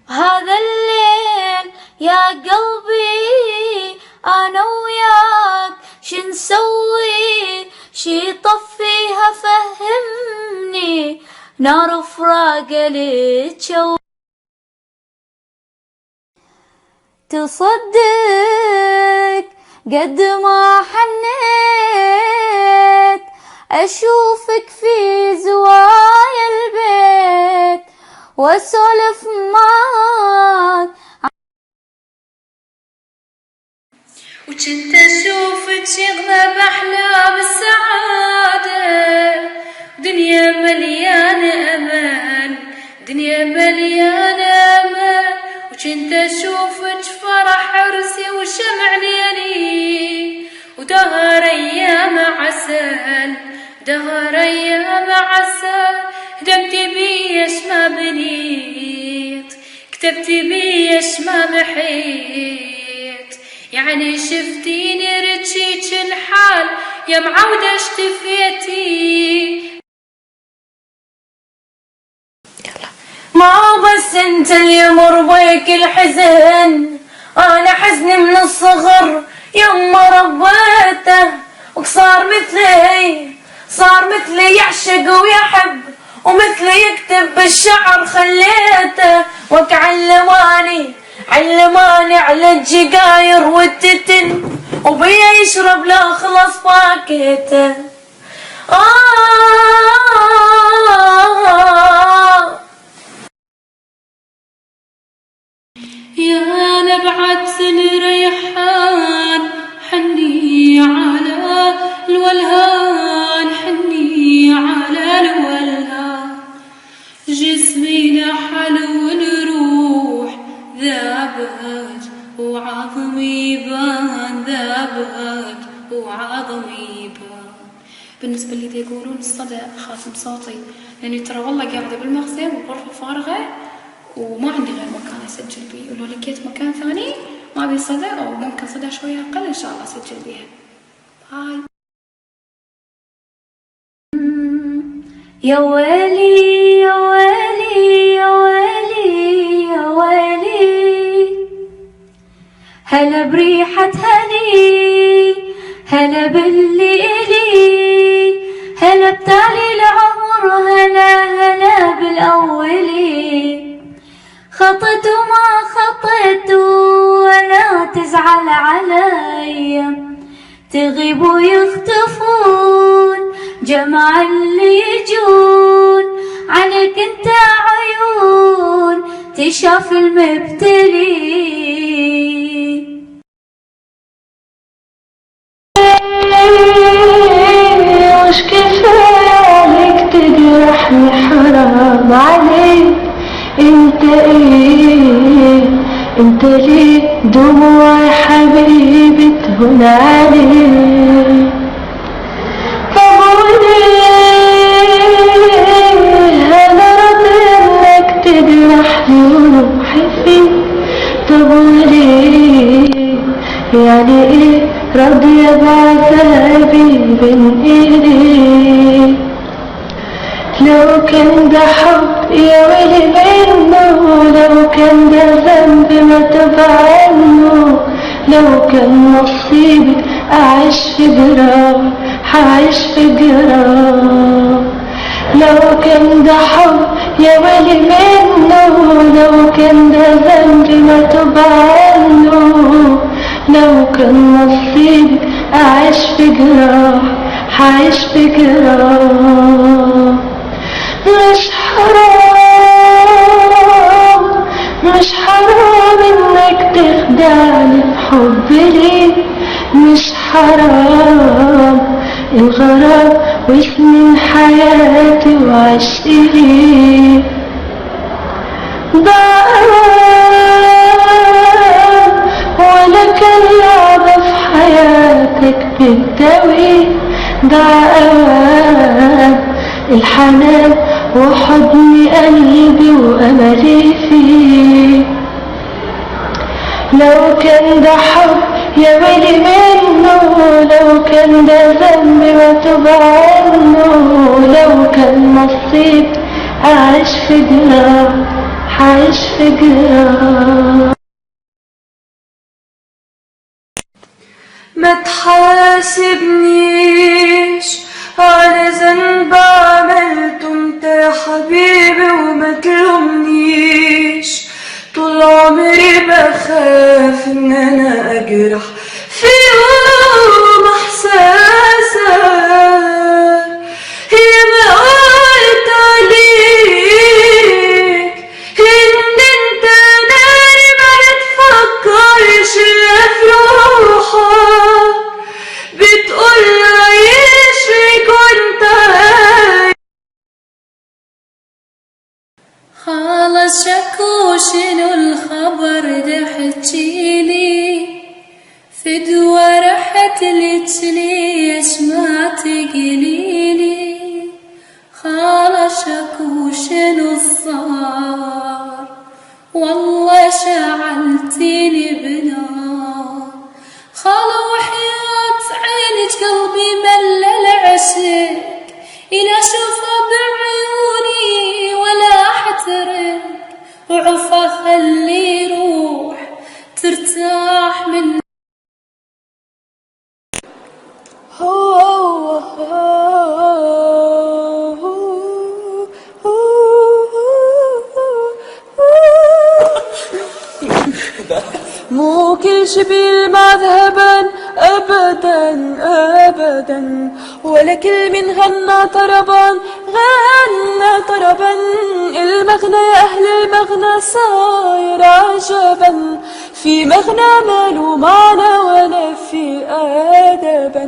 هذا الليل يا قلبي أنا وياك شنسوي، شي طفيها فهمني نار فراق لتشوي. تصدق قد ما حنيت أشوفك في زوايا البيت وأسولف معاك، وجنت أشوفك يغلى بأحلام السعادة، دنيا مليانة أمان، دنيا مليانة أمان. وجنت أشوفك فرح عرسي وشمع ليلي، ودهر أيام عسل، دهر أيام عسل. هدمتي بي اش ما بنيت، كتبتي بي اش ما محيت، يعني شفتيني رجيج الحال يا معودة اشتفيتي. ما بس انت اللي يمر بيك الحزن، انا حزني من الصغر يما ربيته، وصار مثلي يعشق ويحب، ومثلي يكتب بالشعر خليته. علماني على الجقاير والتتن، وبيا يشرب لا خلص باكيته. يا نبعة الريحان حني على الولهان، حني على الولهان. جسمي نحل والروح ذابت وعظمي بان، ذابت وعظمي بان. بالنسبة اللي يقولون الصدى خاتم صوتي، لأني ترى والله قاعدة بالمخزن والغرفة فارغة وما عندي غير مكان اسجل بيه، ولو لقيت مكان ثاني ما ابي صدى او ممكن صدى شويه اقل ان شاء الله اسجل بيها. باي. يا ويلي يا ويلي يا ويلي يا ويلي، هلا بريحة هني، هلا بالليلي، هلا بتالي العمر، هلا بالأولي. خطت وما خطت وانا تزعل علي، تغيب ويختفون جمع اللي يجون، عليك انت عيون تشاف المبتلي. وش كفاية تجرحني حرام عليك، انت ليه دموع حبيبي تهون عليك؟ طب وليه انا راضي انك تجرحني وروحي فيك؟ طب وليه يعني ايه راضية بعذابي بين ايديك؟ لو كان ده حب يا ويلي منه، لو كان ده ذنب ما تب عنه، لو كان نصيبي أعيش في جراح هعيش في جراح. لو كان ده حب يا ويلي منه، لو كان ده ذنب ما تب عنه، لو كان نصيبي أعيش في جراح هعيش في جراح. مش حرام انك تخدعني بحب ليك، مش حرام الغرام وسنين حياتي وعشقي ليك. ولا كان لعبة في حياتك بالدوي، الحنان وحضن قلبي وأملي فيه. لو كان ده حب يا ويلي منه، لو كان ده ذنب واتوب عنه، لو كان نصيب أعيش في جراح حعيش في جراح. ما تحاسبنيش على ذنب عملته انت يا حبيبي وما تلومنيش، طول عمري بخاف ان انا اجرح في يوم احساسك. هي ما قلت عليك ان انت ناري ما بتفكرش الا في روحك، بتقول عيش لي كنت خلاص شكو شنو الخبر ده حجيلي، فدوى رحت ليش ما تقليلي. خلاص شكو شنو الصار، والله شعلتيني بنار. خلا وحياة عينك قلبي ملل عشق، إلى أشوفه بعيوني ولا أحترق، وعفا خلي روح ترتاح من مو كل شبيل مذهبا أبدا أبدا، ولا كل من غنى طربا غنى طربا. المغنى يا أهل المغنى صاير عجبا، في مغنى ما له معنى ولا في أدبا.